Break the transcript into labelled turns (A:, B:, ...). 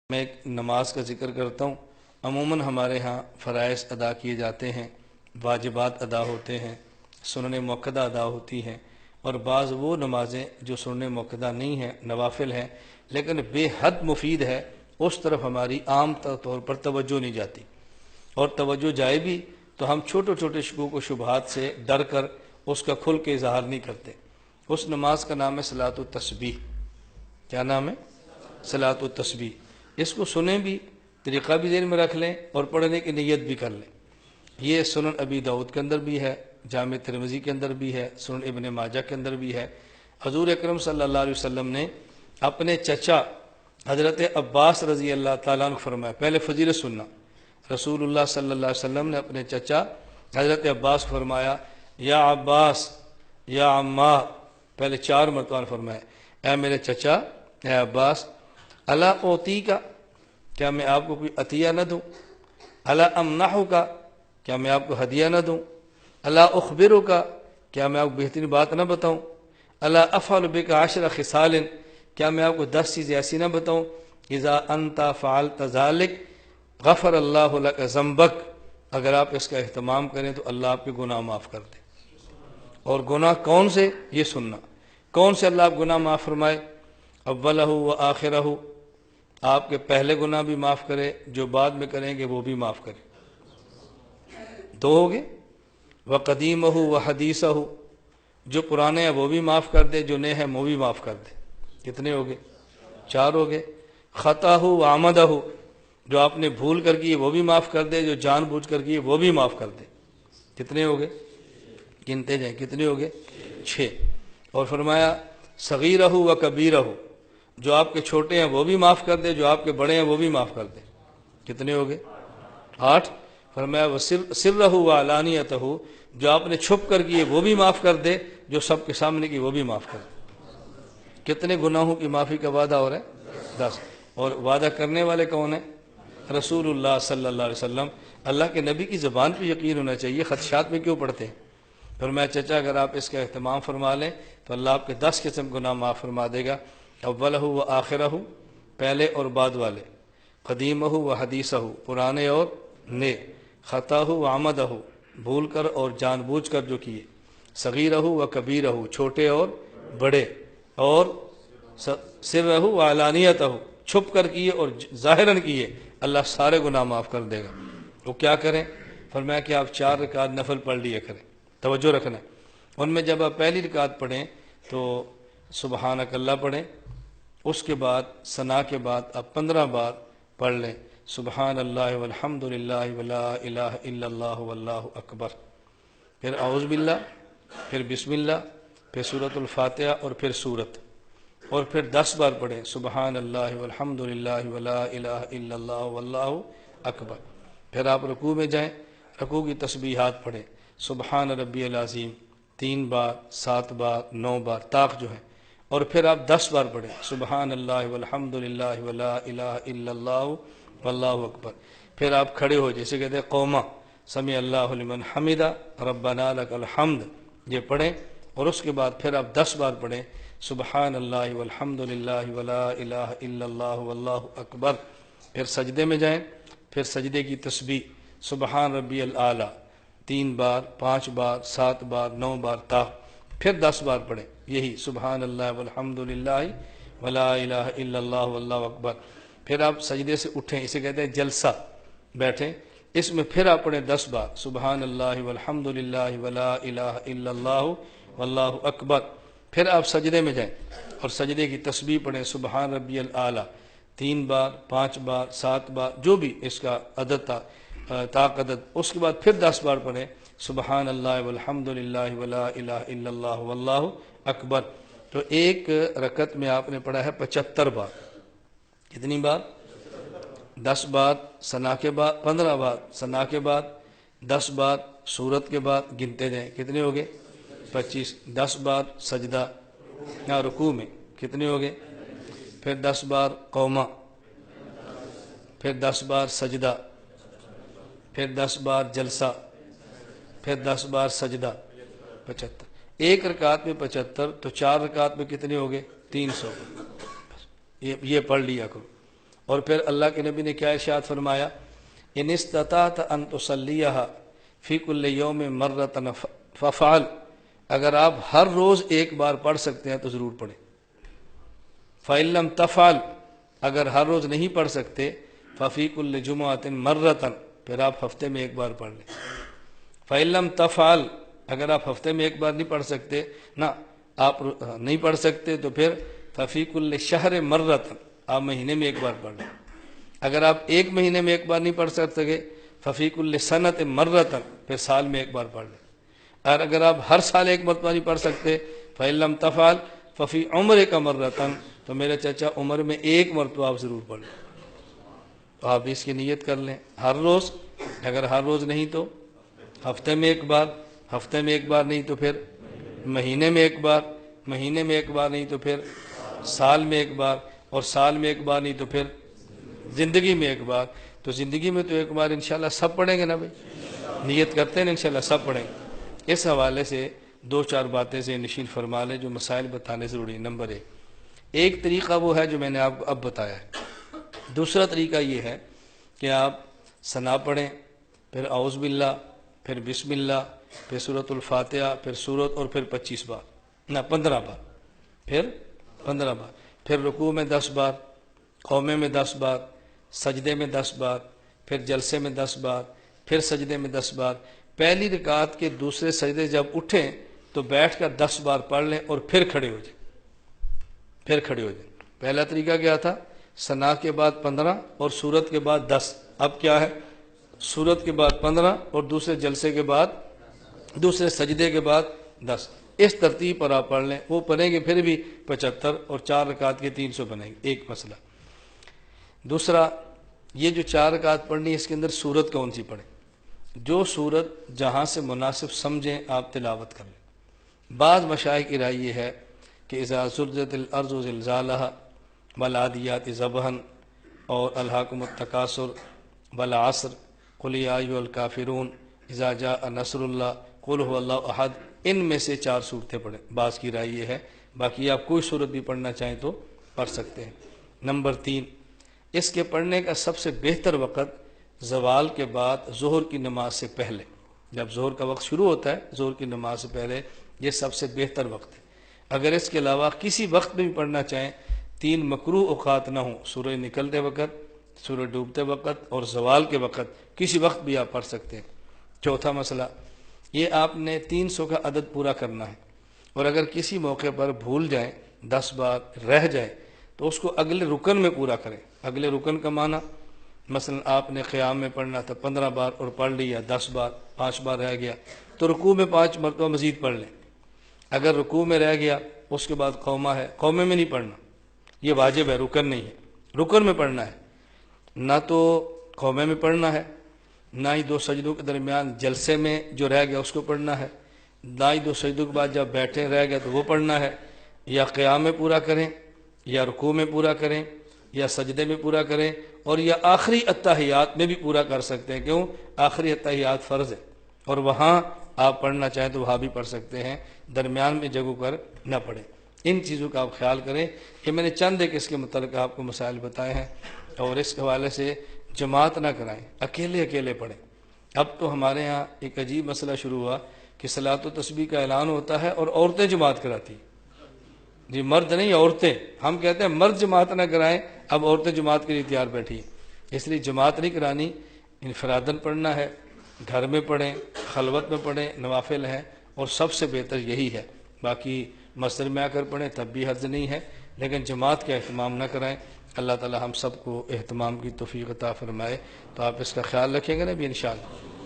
A: میں ایک نماز کا ذکر کرتا ہوں۔ عموماً ہمارے ہاں فرائض ادا کیے جاتے ہیں، واجبات ادا ہوتے ہیں، سنن موقدہ ادا ہوتی ہیں، اور بعض وہ نمازیں جو سنن موقدہ نہیں ہیں، نوافل ہیں، لیکن بے حد مفید ہے، اس طرف ہماری عام طور پر توجہ نہیں جاتی، اور توجہ جائے بھی تو ہم چھوٹے چھوٹے شکوک و شبہات سے ڈر کر اس کا کھل کے اظہار نہیں کرتے۔ اس نماز کا نام ہے صلاۃ التسبیح۔ کیا نام ہے؟ صلاۃ التسبیح۔ اس کو سنیں بھی، طریقہ بھی ذہن میں رکھ لیں، اور پڑھنے کی نیت بھی کر لیں۔ یہ سنن ابی داؤد کے اندر بھی ہے، جامع ترمذی کے اندر بھی ہے، سنن ابن ماجہ کے اندر بھی ہے۔ حضور اکرم صلی اللہ علیہ وسلم نے اپنے چچا حضرت عباس رضی اللہ تعالیٰ عنہ فرمایا، پہلے فضیلت سننا، رسول اللہ صلی اللہ علیہ وسلم نے اپنے چچا حضرت عباس کو فرمایا، یا عباس یا عمّا، پہلے 4 مرتبہ فرمایا، اے میرے چچا، اے عباس، الا اوتی کا، کیا میں آپ کو کوئی عطیہ نہ دوں؟ الا امنحو کا، کیا میں آپ کو ہدیہ نہ دوں؟ الا اخبرو کا، کیا میں آپ کو بہترین بات نہ بتاؤں؟ الا افعل بک 10 خصال، کیا میں آپ کو 10 چیزیں ایسی نہ بتاؤں؟ اذا انت فعلت ذلک غفر اللہ لک ذنبک، اگر آپ اس کا اہتمام کریں تو اللہ آپ کے گناہ معاف کر دے۔ اور گناہ کون سے؟ یہ سننا، کون سے اللہ آپ گناہ معاف فرمائے؟ اولہ و آخرہ، آپ کے پہلے گناہ بھی معاف کرے، جو بعد میں کریں گے وہ بھی معاف کرے۔ 2 ہو گئے۔ وقدیمہ و حدیثہ، جو پرانے ہیں وہ بھی معاف کر دے، جو نئے ہیں وہ بھی معاف کر دے۔ کتنے ہو گئے؟ 4 ہو گئے۔ خطاہ و عمدہ، جو آپ نے بھول کر کی وہ بھی معاف کر دے، جو جان بوجھ کر کی وہ بھی معاف کر دے۔ کتنے ہو گئے؟ گنتے جائیں، کتنے ہو گئے؟ 6۔ اور فرمایا صغیرہ و کبیرہ، جو آپ کے چھوٹے ہیں وہ بھی معاف کر دے، جو آپ کے بڑے ہیں وہ بھی معاف کر دے۔ کتنے ہو گئے؟ 8۔ فرمایا وسرہ و علانیتہ، جو آپ نے چھپ کر کیے وہ بھی معاف کر دے، جو سب کے سامنے کی وہ بھی معاف کر دے۔ کتنے گناہوں کی معافی کا وعدہ ہو رہا ہے؟ 10۔ اور وعدہ کرنے والے کون ہیں؟ رسول اللہ صلی اللہ علیہ وسلم۔ اللہ کے نبی کی زبان پہ یقین ہونا چاہیے، خدشات میں کیوں پڑھتے ہیں؟ فرمایا چچا اگر آپ اس کا اہتمام فرما لیں تو اللہ آپ کے 10 قسم گناہ معاف فرما دے گا۔ اولہ و آخرہ، پہلے اور بعد والے، قدیمہ و حدیثہ، پرانے اور نئے، خطاہ و عمدہ، بھول کر اور جان بوجھ کر جو کیے، صغیرہ و کبیرہ، چھوٹے اور بڑے، اور سرہ و علانیتہ، چھپ کر کیے اور ظاہراً کیے، اللہ سارے گناہ معاف کر دے گا۔ وہ کیا کریں؟ فرمایا کہ آپ 4 رکعت نفل پڑھ لیا کریں، توجہ رکھنا ہے۔ ان میں جب آپ پہلی رکعت پڑھیں تو سبحانک اللہ پڑھیں، اس کے بعد ثنا کے بعد آپ 15 بار پڑھ لیں، سبحان اللہ والحمد للہ ولا الہ الا اللہ واللہ اکبر، پھر اعوذ باللہ، پھر بسم اللہ، پھر سورۃ الفاتحہ، اور پھر سورت، اور پھر 10 بار پڑھیں سبحان اللہ والحمد للہ ولا الہ الا اللہ واللہ اکبر۔ پھر آپ رکوع میں جائیں، رکوع کی تسبیحات پڑھیں، سبحان ربی العظیم 3 بار، 7 بار، 9 بار طاق جو ہے، اور پھر آپ 10 بار پڑھیں سبحان اللہ والحمد للہ ولا الہ الا اللہ واللہ اکبر۔ پھر آپ کھڑے ہو، جیسے کہتے ہیں قوما، سمع اللہ لمن حمدہ ربنا لک الحمد، یہ پڑھیں، اور اس کے بعد پھر آپ 10 بار پڑھیں سبحان اللہ والحمد للہ ولا الہ الا اللہ واللہ اکبر۔ پھر سجدے میں جائیں، پھر سجدے کی تسبیح سبحان ربی الاعلیٰ 3 بار، 5 بار، 7 بار، 9 بار طاق، پھر 10 بار پڑھیں یہی سبحان اللہ والحمد للہ ولا الہ الا اللہ واللہ اکبر۔ پھر آپ سجدے سے اٹھیں، اسے کہتے ہیں جلسہ، بیٹھیں، اس میں پھر آپ پڑھیں 10 بار سبحان اللہ والحمد للہ ولا الہ الا اللہ واللہ اکبر۔ پھر آپ سجدے میں جائیں اور سجدے کی تسبیح پڑھیں سبحان ربی الاعلیٰ 3 بار، 5 بار، 7 بار، جو بھی اس کا عدد تھا طاق عدد۔ اس کے بعد پھر 10 بار پڑھیں سبحان اللہ والحمد للہ ولا الہ الا اللہ واللہ اکبر۔ تو ایک رکعت میں آپ نے پڑھا ہے 75 بار۔ کتنی بار؟ 10 بار ثنا کے بعد، 15 بار ثنا کے بعد، 10 بار سورت کے بعد، گنتے جائیں کتنے ہو گئے؟ 25۔ 10 بار سجدہ رکوع میں، کتنے ہو گئے؟ پھر 10 بار قوما، پھر 10 بار سجدہ، پھر 10 بار جلسہ، پھر 10 بار سجدہ، 75۔ ایک رکعت میں 75، تو 4 رکعت میں کتنے ہو گئے؟ 300۔ یہ پڑھ لیا کرو۔ اور پھر اللہ کے نبی نے کیا ارشاد فرمایا، ان استطعت ان تصلیھا فی کل یوم مرۃ فافعل، اگر آپ ہر روز ایک بار پڑھ سکتے ہیں تو ضرور پڑھیں۔ فإن لم تفعل، اگر ہر روز نہیں پڑھ سکتے، ففی کل جمعۃ مرۃ، پھر آپ ہفتے میں ایک بار پڑھ لیں۔ فإن لم تفعل، اگر آپ ہفتے میں ایک بار نہیں پڑھ سکتے، نہ آپ نہیں پڑھ سکتے، تو پھر ففی کل شہر مرۃ، آپ مہینے میں ایک بار پڑھ لیں۔ اگر آپ ایک مہینے میں ایک بار نہیں پڑھ سکتے، ففی کل سنۃ مرۃ، پھر سال میں ایک بار پڑھ لیں۔ اور اگر آپ ہر سال ایک مرتبہ نہیں پڑھ سکتے، فإن لم تفعل ففی عمرک مرۃ، تو میرے چچا عمر میں ایک مرتبہ آپ ضرور پڑھ لیں۔ تو آپ اس کی نیت کر لیں ہر روز، اگر ہر روز نہیں تو ہفتے میں ایک بار، ہفتے میں ایک بار نہیں تو پھر مہینے میں ایک بار، مہینے میں ایک بار نہیں تو پھر سال میں ایک بار، اور سال میں ایک بار نہیں تو پھر زندگی میں ایک بار۔ تو زندگی میں تو ایک بار انشاءاللہ سب پڑھیں گے نا بھائی، نیت کرتے ہیں انشاءاللہ سب پڑھیں گے۔ اس حوالے سے دو چار باتیں سے نشین فرما لیں جو مسائل بتانے ضروری ہیں۔ نمبر ایک طریقہ وہ ہے جو میں نے آپ کو اب بتایا ہے۔ دوسرا طریقہ یہ ہے کہ آپ ثنا پڑھیں، پھر اعوذ باللہ، پھر بسم اللہ، پھر سورۃ الفاتحہ، پھر سورت، اور پھر 25 بار، نہ 15 بار، پھر 15 بار، پھر رکوع میں 10 بار، قومے میں 10 بار، سجدے میں 10 بار، پھر جلسے میں 10 بار، پھر سجدے میں 10 بار۔ پہلی رکعت کے دوسرے سجدے جب اٹھیں تو بیٹھ کر 10 بار پڑھ لیں اور پھر کھڑے ہو جائیں، پھر کھڑے ہو جائیں۔ پہلا طریقہ کیا تھا؟ ثنا کے بعد 15 اور سورت کے بعد 10۔ اب کیا ہے؟ سورت کے بعد 15 اور دوسرے جلسے کے بعد، دوسرے سجدے کے بعد 10۔ اس ترتیب پر آپ پڑھ لیں، وہ پڑھیں گے پھر بھی 75، اور 4 رکعت کے 300 بنیں گے۔ ایک مسئلہ۔ دوسرا، یہ جو 4 رکعت پڑھنی ہے اس کے اندر سورت کون سی پڑھیں؟ جو سورت جہاں سے مناسب سمجھیں آپ تلاوت کر لیں۔ بعض مشائخ کی رائے یہ ہے کہ اذا زلزلت الارض زلزالها والعادیات ضبحا، اور الہاکم التکاثر والعصر، قل یا ایھا الکافرون، اذا جاء نصر اللہ، قل هو اللہ احد، ان میں سے 4 صورتیں پڑھیں۔ بعض کی رائے یہ ہے، باقی آپ کوئی صورت بھی پڑھنا چاہیں تو پڑھ سکتے ہیں۔ نمبر 3، اس کے پڑھنے کا سب سے بہتر وقت زوال کے بعد ظہر کی نماز سے پہلے، جب ظہر کا وقت شروع ہوتا ہے ظہر کی نماز سے پہلے، یہ سب سے بہتر وقت ہے۔ اگر اس کے علاوہ کسی وقت میں بھی پڑھنا چاہیں، 3 مکروہ اوقات نہ ہوں، سورج نکلتے وقت، سورج ڈوبتے وقت، اور زوال کے وقت، کسی وقت بھی آپ پڑھ سکتے ہیں۔ چوتھا مسئلہ، یہ آپ نے 300 کا عدد پورا کرنا ہے، اور اگر کسی موقع پر بھول جائیں، 10 بار رہ جائے، تو اس کو اگلے رکن میں پورا کریں۔ اگلے رکن کا معنی، مثلا آپ نے قیام میں پڑھنا تھا 15 بار اور پڑھ لیا 10 بار، 5 بار رہ گیا، تو رکوع میں 5 مرتبہ مزید پڑھ لیں۔ اگر رکوع میں رہ گیا، اس کے بعد قومہ ہے، قومے میں نہیں پڑھنا، یہ واجب ہے، رکن نہیں ہے، رکن میں پڑھنا ہے۔ نہ تو قومے میں پڑھنا ہے، نہ ہی 2 سجدوں کے درمیان جلسے میں جو رہ گیا اس کو پڑھنا ہے، نہ ہی 2 سجدوں کے بعد جب بیٹھے رہ گیا تو وہ پڑھنا ہے۔ یا قیام میں پورا کریں، یا رکوع میں پورا کریں، یا سجدے میں پورا کریں، اور یا آخری اتحیات میں بھی پورا کر سکتے ہیں۔ کیوں؟ آخری اتحیات فرض ہے، اور وہاں آپ پڑھنا چاہیں تو وہاں بھی پڑھ سکتے ہیں، درمیان میں جگہوں پر نہ پڑھیں۔ ان چیزوں کا آپ خیال کریں۔ کہ میں نے چند ایک اس کے متعلق آپ کو مسائل بتائے ہیں، اور اس حوالے سے جماعت نہ کرائیں، اکیلے اکیلے پڑھیں۔ اب تو ہمارے ہاں ایک عجیب مسئلہ شروع ہوا کہ صلاۃ و تسبیح کا اعلان ہوتا ہے اور عورتیں جماعت کراتی ہیں۔ جی مرد نہیں، عورتیں، ہم کہتے ہیں مرد جماعت نہ کرائیں، اب عورتیں جماعت کے لیے تیار بیٹھی ہیں۔ اس لیے جماعت نہیں کرانی، انفراداً پڑھنا ہے، گھر میں پڑھیں، خلوت میں پڑھیں، نوافل ہیں، اور سب سے بہتر یہی ہے۔ باقی مسجد میں آ کر پڑھیں تب بھی حرج نہیں ہے، لیکن جماعت کا اہتمام نہ کرائیں۔ اللہ تعالی ہم سب کو اہتمام کی توفیق عطا فرمائے۔ تو آپ اس کا خیال رکھیں گے نا بھی انشاءاللہ۔